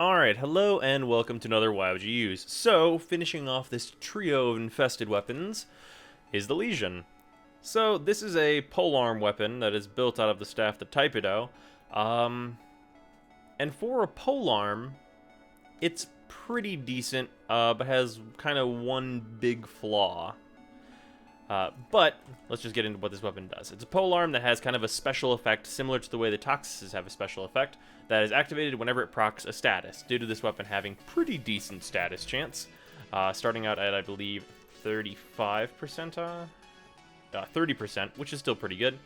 Alright, hello and welcome to another Why Would You Use. So, finishing off this trio of infested weapons is the Lesion. So, this is a polearm weapon that is built out of the staff the Typido. And for a polearm, it's pretty decent, but has kind of one big flaw. But let's just get into what this weapon does. It's a polearm that has kind of a special effect similar to the way the Toxises have a special effect that is activated whenever it procs a status, due to this weapon having pretty decent status chance, starting out at, I believe, 35%, 30%, which is still pretty good.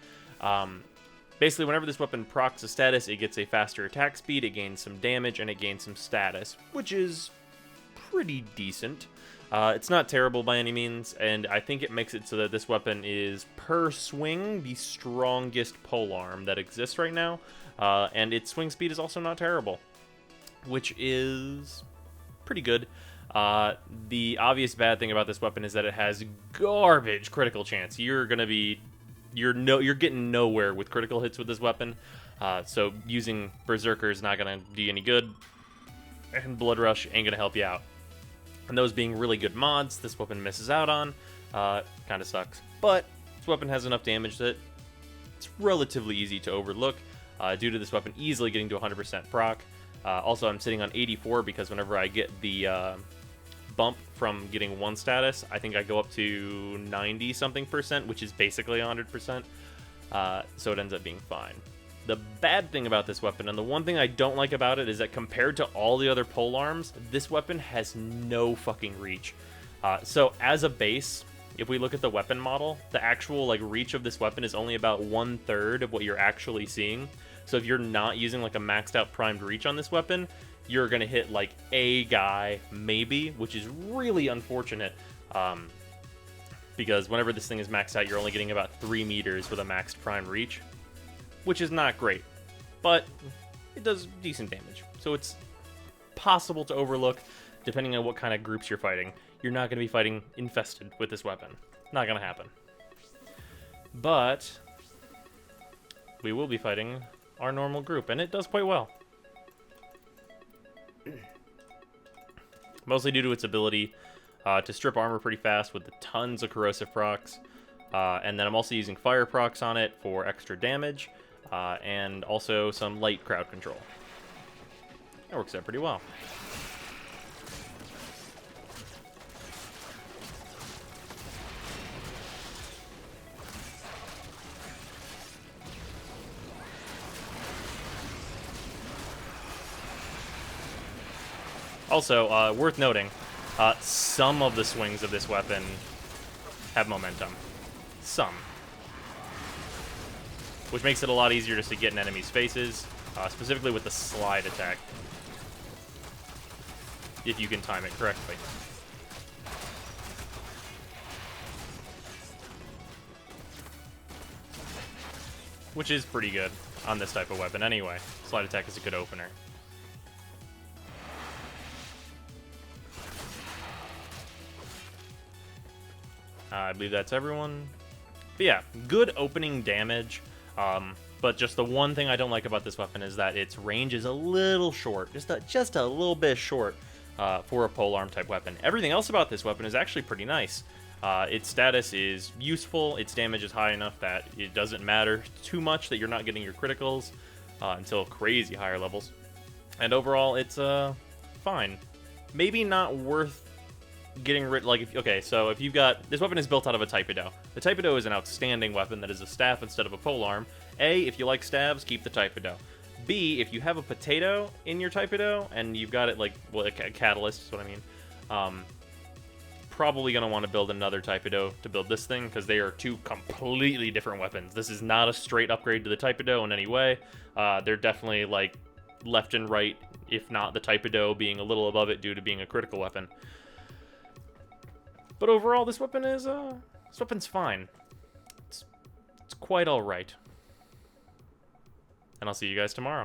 Basically, whenever this weapon procs a status, it gets a faster attack speed, it gains some damage, and it gains some status, which is pretty decent. It's not terrible by any means, and I think it makes it so that this weapon is, per swing, the strongest polearm that exists right now, and its swing speed is also not terrible, which is pretty good. The obvious bad thing about this weapon is that it has garbage critical chance. You're getting nowhere with critical hits with this weapon, so using Berserker is not gonna do you any good, and Blood Rush ain't gonna help you out. And those being really good mods, this weapon misses out on. Kind of sucks. But this weapon has enough damage that it's relatively easy to overlook, due to this weapon easily getting to 100% proc. Also, I'm sitting on 84 because whenever I get the bump from getting one status, I think I go up to 90-something%, which is basically 100%. So it ends up being fine. The bad thing about this weapon, and the one thing I don't like about it, is that compared to all the other polearms, this weapon has no fucking reach. So as a base, if we look at the weapon model, the actual reach of this weapon is only about 1/3 of what you're actually seeing. So if you're not using a maxed out primed reach on this weapon, you're gonna hit a guy maybe, which is really unfortunate. Because whenever this thing is maxed out, you're only getting about 3 meters with a maxed primed reach, which is not great, but it does decent damage. So it's possible to overlook depending on what kind of groups you're fighting. You're not going to be fighting infested with this weapon. Not going to happen. But we will be fighting our normal group, and it does quite well. Mostly due to its ability to strip armor pretty fast with tons of corrosive procs. And then I'm also using fire procs on it for extra damage. And also some light crowd control. That works out pretty well. Also, worth noting, some of the swings of this weapon have momentum. Some. Which makes it a lot easier just to get in enemies' faces, specifically with the slide attack, if you can time it correctly. Which is pretty good on this type of weapon anyway. Slide attack is a good opener. I believe that's everyone. But yeah, good opening damage. But just the one thing I don't like about this weapon is that its range is a little short, just a little bit short for a polearm type weapon. Everything else about this weapon is actually pretty nice. Its status is useful, its damage is high enough that it doesn't matter too much that you're not getting your criticals until crazy higher levels. And overall, it's fine. Maybe not worth getting rid, so if you've got, this weapon is built out of a Typido. The Typido is an outstanding weapon that is a staff instead of a polearm. A, if you like stabs, keep the Typido. B, if you have a potato in your Typido, and you've got it a catalyst is what I mean, probably going to want to build another Typido to build this thing, because they are two completely different weapons. This is not a straight upgrade to the Typido in any way. They're definitely left and right, if not the Typido being a little above it due to being a critical weapon. But overall, this weapon's fine. It's quite all right. And I'll see you guys tomorrow.